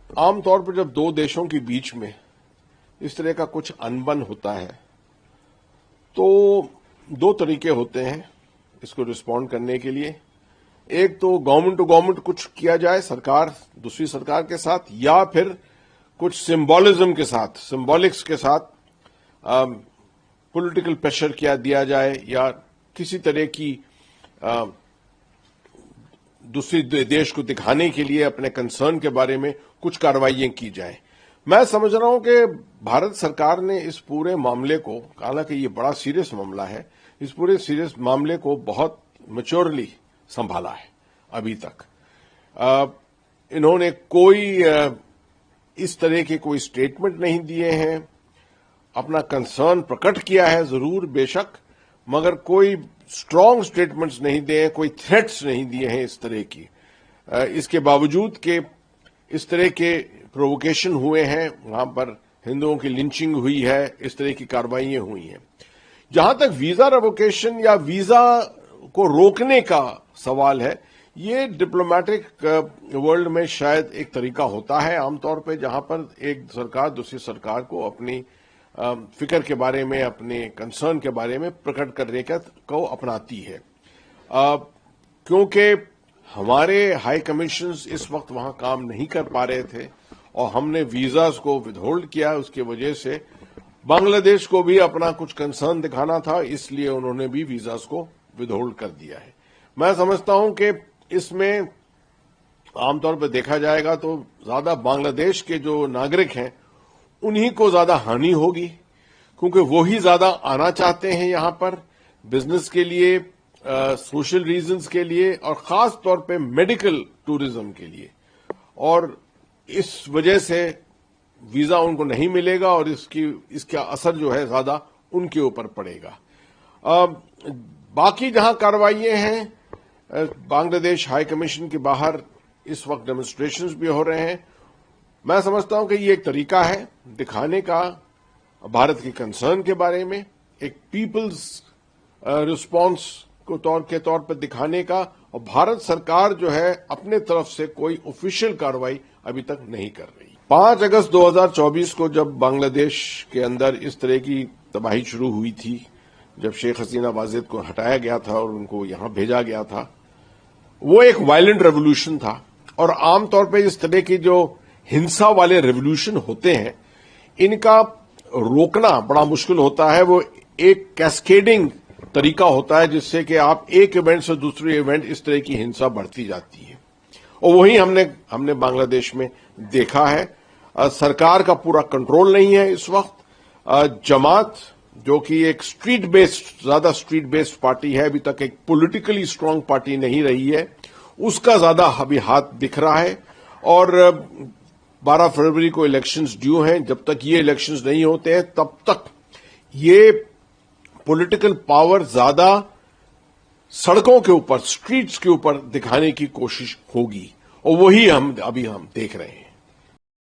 عام طور پر جب دو دیشوں کے بیچ میں اس طرح کا کچھ انبن ہوتا ہے تو دو طریقے ہوتے ہیں اس کو رسپونڈ کرنے کے لیے. ایک تو گورنمنٹ ٹو گورنمنٹ کچھ کیا جائے سرکار دوسری سرکار کے ساتھ، یا پھر کچھ سمبولزم کے ساتھ سمبولکس کے ساتھ پولیٹیکل پریشر کیا دیا جائے، یا کسی طرح کی دوسری دیش کو دکھانے کے لیے اپنے کنسرن کے بارے میں کچھ کارروائیاں کی جائیں. میں سمجھ رہا ہوں کہ بھارت سرکار نے اس پورے معاملے کو، حالانکہ یہ بڑا سیریس معاملہ ہے، اس پورے سیریس معاملے کو بہت میچورلی سنبھالا ہے. ابھی تک انہوں نے کوئی اس طرح کے کوئی اسٹیٹمنٹ نہیں دیے ہیں. اپنا کنسرن پرکٹ کیا ہے ضرور بے شک، مگر کوئی اسٹرانگ اسٹیٹمنٹس نہیں دیے ہیں، کوئی تھریٹس نہیں دیے ہیں اس طرح کی. اس کے باوجود کہ اس طرح کے پرووکیشن ہوئے ہیں، وہاں پر ہندوؤں کی لنچنگ ہوئی ہے، اس طرح کی کارروائیاں ہوئی ہیں. جہاں تک ویزا ریووکیشن یا ویزا کو روکنے کا سوال ہے، یہ ڈپلومیٹک ورلڈ میں شاید ایک طریقہ ہوتا ہے عام طور پہ، جہاں پر ایک سرکار دوسری سرکار کو اپنی فکر کے بارے میں، اپنے کنسرن کے بارے میں پرکٹ کرنے کو اپناتی ہے. کیونکہ ہمارے ہائی کمیشنز اس وقت وہاں کام نہیں کر پا رہے تھے اور ہم نے ویزاز کو ود ہولڈ کیا، اس کی وجہ سے بنگلہ دیش کو بھی اپنا کچھ کنسرن دکھانا تھا، اس لیے انہوں نے بھی ویزاز کو ود ہولڈ کر دیا ہے. میں سمجھتا ہوں کہ اس میں عام طور پہ دیکھا جائے گا تو زیادہ بنگلہ دیش کے جو ناگرک ہیں انہی کو زیادہ ہانی ہوگی، کیونکہ وہی زیادہ آنا چاہتے ہیں یہاں پر بزنس کے لیے، سوشل ریزنز کے لیے، اور خاص طور پہ میڈیکل ٹورزم کے لیے. اور اس وجہ سے ویزا ان کو نہیں ملے گا اور اس کا اثر جو ہے زیادہ ان کے اوپر پڑے گا. باقی جہاں کارروائیاں ہیں، بنگلہ دیش ہائی کمیشن کے باہر اس وقت ڈیمونسٹریشنز بھی ہو رہے ہیں. میں سمجھتا ہوں کہ یہ ایک طریقہ ہے دکھانے کا بھارت کے کنسرن کے بارے میں، ایک پیپلز رسپانس کے طور پر دکھانے کا. اور بھارت سرکار جو ہے اپنے طرف سے کوئی آفیشیل کارروائی ابھی تک نہیں کر رہی. 5 اگست 2024 کو جب بنگلہ دیش کے اندر اس طرح کی تباہی شروع ہوئی تھی، جب شیخ حسینہ واجد کو ہٹایا گیا تھا اور ان کو یہاں بھیجا گیا تھا، وہ ایک وائلنٹ ریولوشن تھا. اور عام طور پہ اس طرح کی جو ہنسا والے ریولوشن ہوتے ہیں ان کا روکنا بڑا مشکل ہوتا ہے. وہ ایک کیسکیڈنگ طریقہ ہوتا ہے جس سے کہ آپ ایک ایونٹ سے دوسرے ایونٹ اس طرح کی ہنسا بڑھتی جاتی ہے، اور وہی ہم نے بنگلہ دیش میں دیکھا ہے. سرکار کا پورا کنٹرول نہیں ہے اس وقت. جماعت جو کہ ایک زیادہ اسٹریٹ بیسڈ پارٹی ہے، ابھی تک ایک پولیٹیکلی اسٹرانگ پارٹی نہیں رہی ہے، اس کا زیادہ ابھی ہاتھ دکھ رہا ہے. اور 12 فروری کو الیکشنز ڈیو ہیں. جب تک یہ الیکشنز نہیں ہوتے ہیں تب تک یہ پولیٹیکل پاور زیادہ سڑکوں کے اوپر، اسٹریٹس کے اوپر دکھانے کی کوشش ہوگی، اور وہی ہم دیکھ رہے ہیں.